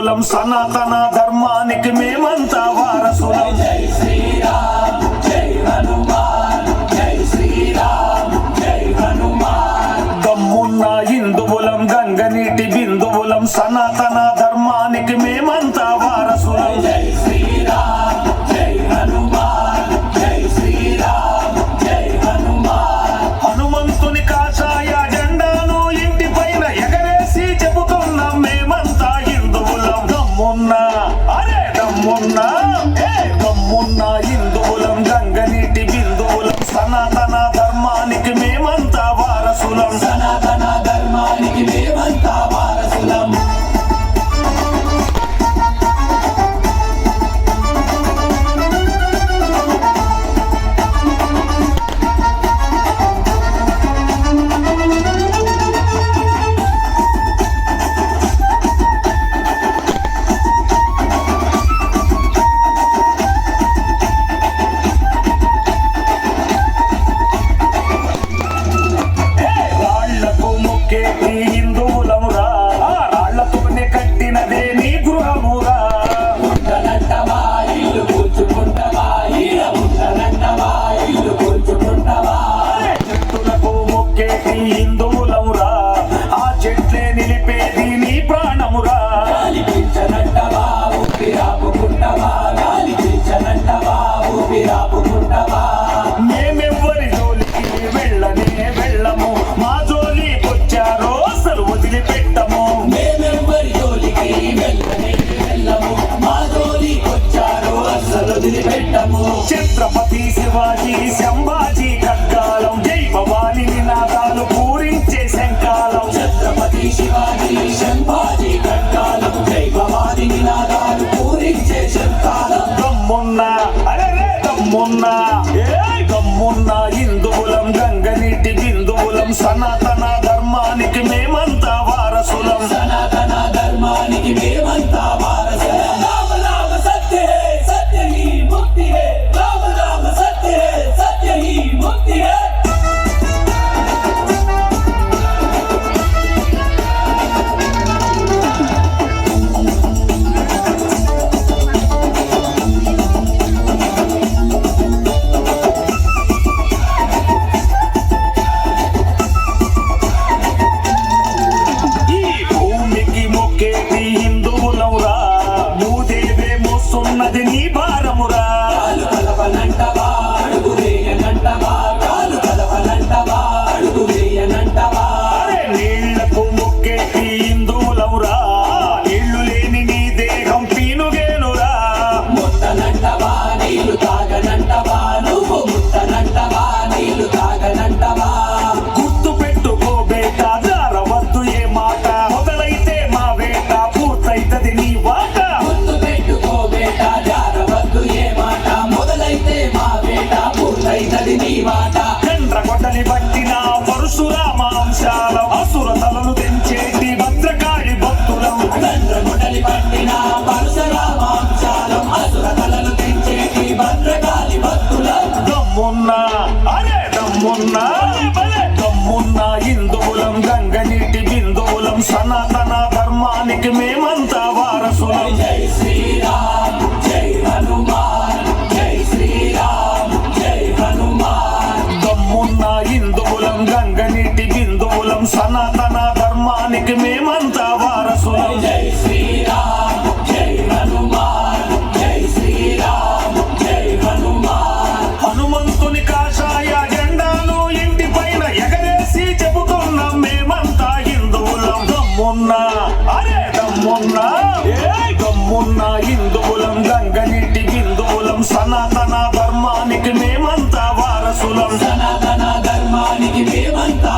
హిందువులం సనాతన ధర్మానికి మేమంతా వారసులం. జై శ్రీరామ్ జై హనుమాన్, జై శ్రీరామ్ జై హనుమాన్. దమ్మున్న హిందువులం గంగనీటి బిందువులం సనాతన ధర్మానికి మేమంతా వారసులం. జై శ్రీరామ్ జై హనుమాన్, జై శ్రీరామ్ జై హనుమాన్. హనుమంతుని కాషాయ జెండాను ఇంటి పైన ఎగరేసి చెబుతున్నాం మేమంతా హిందువులం. దమ్మున్న దమ్మున్న హిందువులం గంగనీటి బిందువులం సనాతన ధర్మానికి మేమంతా వారసులం. సనాతన ధర్మానికి మేమంతా వారసులం. హిందువులమురా రాళ్లతోనే కట్టినదే నీ గృహమురా. ఉండనంటవా ఇల్లు కూర్చుకుంటవా, ఈడ ఉండనంటవా ఇల్లు కూర్చుకుంటవా. చెట్టులకు మొక్కేటి హిందువులమురా, ఆ చెట్లే నిలిపేది నీ ప్రాణమురా. గాలి పీల్చనంటవా ఊపిరాపుకుంటవా, గాలి పీల్చనంటవా ఊపిరాపుకుంటవా. మేమెవ్వరి జోలికి వెళ్ళము, మా జోలికొచ్చారో అసలు వదిలిపెట్టము. మేమెవ్వరి జోలికి వెళ్ళము, మా జోలికొచ్చారో అస్సలు వదిలిపెట్టము. ఛత్రపతి శివాజీ సంభాజీ కక్కాలం, జై భవాని నినాదాలు పూరించే శంకాలం. ఛత్రపతి శివాజీ సంభాజీ కక్కాలం, జై భవాని నినాదాలు పూరించే శంకాలం. దమ్మున్న దమ్మున్న హిందువులం గంగనీటి బిందువులం సనాతన ధర్మానికి మేమంతా వారసులం. సనాతన ధర్మానికి మేమంతా వారసులం. రామ రామ సత్య హే సత్య హీ ముక్తి హే, రామ రామ సత్య హే సత్య హీ ముక్తి హే. హిందువులవురా భూదేవే మోస్తున్నది నీ భారమురా. కాలు కలపనంటవా అడుగు వేయనంటవా, కాలు కలపనంటవా అడుగు వేయనంటవా. నీళ్లకు మొక్కేటి హిందువులవురా, నీళ్లు లేని నీ దేహం పీనుగేనురా. ముట్టనంటవా నీళ్లు తాగనంటవా, నువ్వు ముట్టనంటవా నీళ్లు తాగనంటవా. గుర్తు పెట్టుకో బేట జారవద్దు ఏ మాట, మొదలైతే మా వేట పూర్తయితది నీ వాట. గుర్తు పెట్టుకో బేట జారవద్దు ఏ మాట, మొదలైతే మా వేట పూర్తయితది నీ మాట. చంద్రగొడ్డలి పట్టిన పరశురామాంశాలం, అసుర తలలు తెంచేటి భద్రకాళి భక్తులం. చంద్రముడలి పట్టిన పరశురామాంశాలం, అసుర తలలు తెంచేటి భద్రకాళి భక్తులం. దమ్మున్న హిందువులం గంగనీటి బిందువులం సనాతన ధర్మానికి మేమంతా వారసులం. జై శ్రీరామ్ జై హనుమాన్, జై శ్రీరామ్ జై హనుమాన్. దమ్మున్న హిందువులం గంగనీటి బిందువులం సనాతన ధర్మానికి మేమంతా వారసులం. జై శ్రీరామ్ జై హనుమాన్, జై శ్రీరామ్ జై హనుమాన్. హనుమంతుని కాషాయ జెండాను ఇంటి పైన ఎగరేసి చెబుతున్నాం మేమంతా హిందువులం. దమ్మున్న హిందువులం గంగనీటి బిందువులం సనాతన ధర్మానికి మేమంతా వారసులం. సనాతన ధర్మానికి మేమంతా